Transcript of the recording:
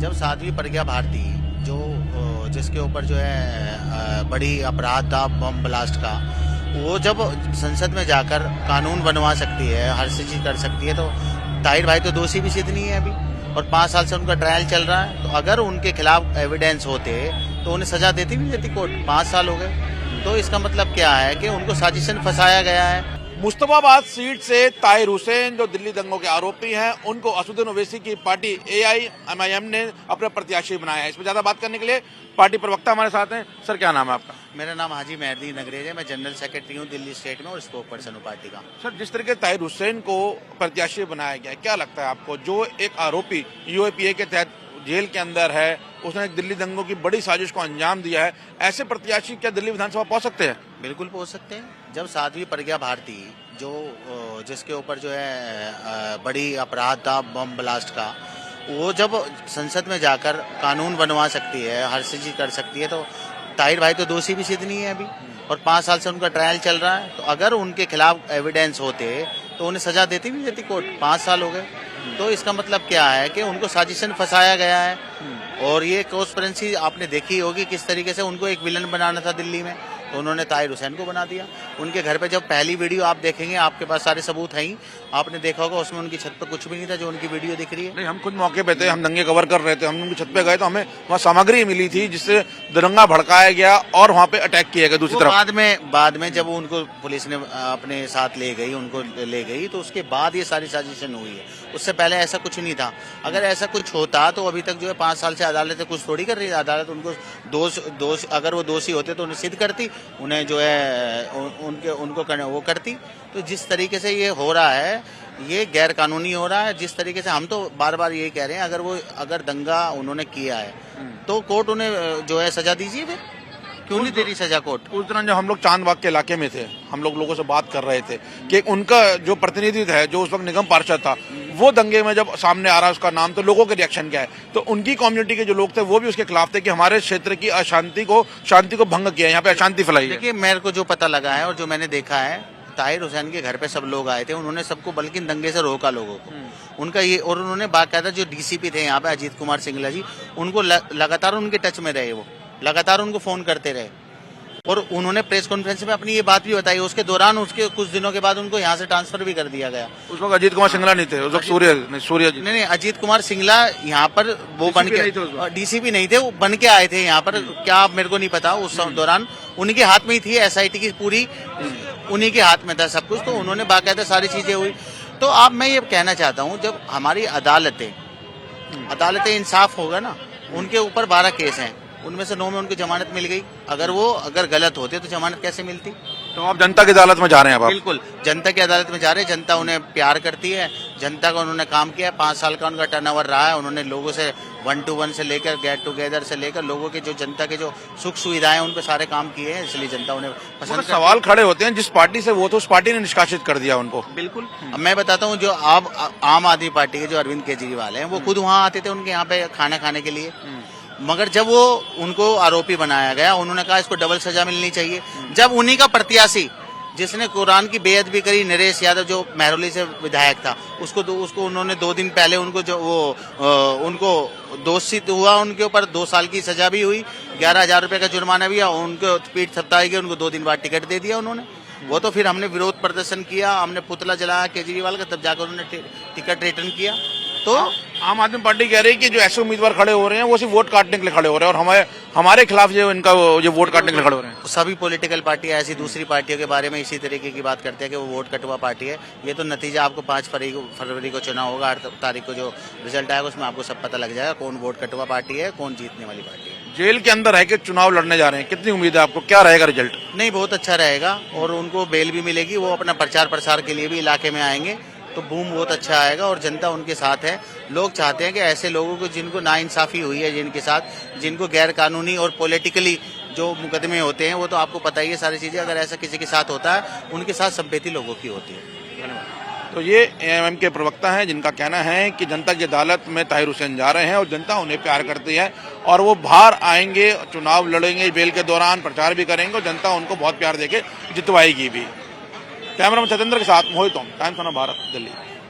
जब साध्वी प्रज्ञा भारती जो जिसके ऊपर जो है बड़ी अपराध था बम ब्लास्ट का, वो जब संसद में जाकर कानून बनवा सकती है, हर चीज कर सकती है, तो ताहिर भाई तो दोषी भी सिद्ध नहीं है अभी, और 5 साल से उनका ट्रायल चल रहा है। तो अगर उनके खिलाफ एविडेंस होते तो उन्हें सजा देती भी देती कोर्ट। 5 साल हो गए, तो इसका मतलब क्या है कि उनको साजिशन फंसाया गया है। मुस्तफाबाद सीट से ताहिर हुसैन जो दिल्ली दंगों के आरोपी हैं, उनको असदुद्दीन ओवैसी की पार्टी AIMIM ने अपना प्रत्याशी बनाया है। इस पर ज्यादा बात करने के लिए पार्टी प्रवक्ता हमारे साथ हैं। सर, क्या नाम है आपका? मेरा नाम हाजी मेहदी नगरेज है। मैं जनरल सेक्रेटरी हूँ दिल्ली स्टेट में और स्पोक पर्सन हूँ पार्टी का। सर, जिस तरीके ताहिर हुसैन को प्रत्याशी बनाया गया, क्या लगता है आपको? जो एक आरोपी UAPA के तहत जेल के अंदर है, उसने दिल्ली दंगों की बड़ी साजिश को अंजाम दिया है, ऐसे प्रत्याशी क्या दिल्ली विधानसभा पहुंच सकते हैं? बिल्कुल पहुंच सकते हैं। जब साध्वी प्रज्ञा भारती जो जिसके ऊपर जो है बड़ी अपराध था बम ब्लास्ट का, वो जब संसद में जाकर कानून बनवा सकती है, हर चीज कर सकती है, तो ताहिर भाई तो दोषी भी सिद्ध नहीं है अभी, और 5 साल से उनका ट्रायल चल रहा है। तो अगर उनके खिलाफ एविडेंस होते तो उन्हें सजा देती भी देती कोर्ट। 5 साल हो गए, तो इसका मतलब क्या है कि उनको साजिशन फंसाया गया है। और ये कॉन्स्पिरेंसी आपने देखी होगी किस तरीके से उनको एक विलन बनाना था दिल्ली में, तो उन्होंने ताहिर हुसैन को बना दिया। उनके घर पे जब पहली वीडियो आप देखेंगे, आपके पास सारे सबूत हैं ही, आपने देखा होगा उसमें उनकी छत पे कुछ भी नहीं था जो उनकी वीडियो दिख रही है। नहीं, हम खुद मौके पे थे, हम दंगे कवर कर रहे थे, हम उनकी छत पे गए तो हमें वहाँ सामग्री मिली थी जिससे दंगा भड़काया गया और वहाँ पे अटैक किया गया। दूसरी तरफ बाद में जब उनको पुलिस ने अपने साथ ले गई तो उसके बाद ये सारी साजिशन हुई है। उससे पहले ऐसा कुछ नहीं था। अगर ऐसा कुछ होता तो अभी तक जो है 5 साल से अदालत कुछ थोड़ी कर रही है। अदालत उनको दोष अगर वो दोषी होते तो उन्हें सिद्ध करती, उन्हें जो है उनको वो करती। तो जिस तरीके से ये हो रहा है, ये गैर कानूनी हो रहा है। जिस तरीके से हम तो बार बार यही कह रहे हैं, अगर दंगा उन्होंने किया है तो कोर्ट उन्हें जो है सजा दीजिए। फिर क्यों नहीं दे रही सजा कोर्ट? उस दौरान जब हम लोग चांदबाग के इलाके में थे, हम लोगों से बात कर रहे थे कि उनका जो प्रतिनिधित्व है, जो उस वक्त निगम पार्षद था, वो दंगे में जब सामने आ रहा है उसका नाम, तो लोगों के रिएक्शन क्या है? तो उनकी कम्युनिटी के जो लोग थे वो भी उसके खिलाफ थे कि हमारे क्षेत्र की शांति को भंग किया, यहाँ पे अशांति फैलाई है। देखिए, मेरे को जो पता लगा है और जो मैंने देखा है, ताहिर हुसैन के घर पे सब लोग आए थे, उन्होंने सबको बल्कि दंगे से रोका लोगों को। उनका ये, और उन्होंने बाकायदा जो DCP थे यहाँ पे अजीत कुमार सिंगला जी, उनको लगातार उनके टच में रहे, वो लगातार उनको फोन करते रहे, और उन्होंने प्रेस कॉन्फ्रेंस में अपनी ये बात भी बताई। उसके दौरान उसके कुछ दिनों के बाद उनको यहाँ से ट्रांसफर भी कर दिया गया। उस वक्त अजीत कुमार सिंगला नहीं थे, उस वक्त सूर्य जी नहीं, अजीत कुमार सिंगला यहाँ पर वो बन के DCP नहीं थे, वो बन के आए थे यहाँ पर। क्या आप, मेरे को नहीं पता। उस दौरान उनके हाथ में ही थी SIT की पूरी, उन्हीं के हाथ में था सब कुछ। तो उन्होंने बाकायदा सारी चीजें हुई। तो अब मैं ये कहना चाहता हूँ, जब हमारी अदालतें इंसाफ होगा ना, उनके ऊपर 12 केस हैं, उनमें से 9 में उनको जमानत मिल गई। अगर गलत होते तो जमानत कैसे मिलती? तो आप जनता की अदालत में जा रहे हैं? बिल्कुल, जनता की अदालत में जा रहे हैं। जनता उन्हें प्यार करती है, जनता का उन्होंने काम किया। 5 साल का उनका टर्नओवर रहा है। उन्होंने लोगों से 1 to 1 से लेकर गेट टुगेदर से लेकर लोगों के जो जनता के जो सुख सुविधाएं, उन पे सारे काम किए हैं, इसलिए जनता उन्हें पसंद। सवाल खड़े होते हैं जिस पार्टी से वो, तो उस पार्टी ने निष्कासित कर दिया उनको। बिल्कुल। अब मैं बताता हूँ, जो आम आदमी पार्टी के जो अरविंद केजरीवाल हैं, वो खुद वहाँ आते थे उनके यहाँ पे खाना खाने के लिए। मगर जब वो उनको आरोपी बनाया गया, उन्होंने कहा इसको डबल सजा मिलनी चाहिए। जब उन्हीं का प्रत्याशी जिसने कुरान की बेअदबी करी, नरेश यादव, जो महरौली से विधायक था, उसको उन्होंने 2 दिन पहले उनको दोषी हुआ, उनके ऊपर 2 साल की सजा भी हुई, 11,000 रुपए का जुर्माना भी हुआ, उनको पीठ थपथाई गई, उनको 2 दिन बाद टिकट दे दिया उन्होंने। वो तो फिर हमने विरोध प्रदर्शन किया, हमने पुतला जलाया केजरीवाल का, तब जाकर उन्होंने टिकट रिटर्न किया। तो आम आदमी पार्टी कह रही है कि जो ऐसे उम्मीदवार खड़े हो रहे हैं वो सिर्फ वोट काटने के लिए खड़े हो रहे हैं, और हमारे खिलाफ जो इनका जो वोट काटने के लिए खड़े हो रहे हैं। सभी पॉलिटिकल पार्टियां ऐसी दूसरी पार्टियों के बारे में इसी तरीके की बात करते हैं कि वो वोट कटवा पार्टी है। ये तो नतीजा आपको 5 फरवरी को चुनाव होगा, 8 तारीख को जो रिजल्ट आएगा उसमें आपको सब पता लग जाएगा कौन वोट कटवा पार्टी है, कौन जीतने वाली पार्टी है। जेल के अंदर रह के चुनाव लड़ने जा रहे हैं, कितनी उम्मीद है आपको? क्या रहेगा रिजल्ट? नहीं, बहुत अच्छा रहेगा, और उनको बेल भी मिलेगी। वो अपना प्रचार प्रसार के लिए भी इलाके में आएंगे, तो बूम बहुत अच्छा आएगा, और जनता उनके साथ है। लोग चाहते हैं कि ऐसे लोगों को जिनको नाइंसाफी हुई है, जिनके साथ, जिनको गैर कानूनी और पॉलिटिकली जो मुकदमे होते हैं, वो तो आपको पता ही है सारी चीजें। अगर ऐसा किसी के साथ होता है, उनके साथ संपेती लोगों की होती है। तो ये AIMIM के प्रवक्ता हैं, जिनका कहना है कि जनता की अदालत में ताहिर हुसैन जा रहे हैं और जनता उन्हें प्यार करती है, और वो बाहर आएंगे, चुनाव लड़ेंगे, बेल के दौरान प्रचार भी करेंगे, और जनता उनको बहुत प्यार देके जितवाएगी भी। कैमरामैन सत्येंद्र के साथ मोहित, टाइम्स ऑफ भारत, दिल्ली।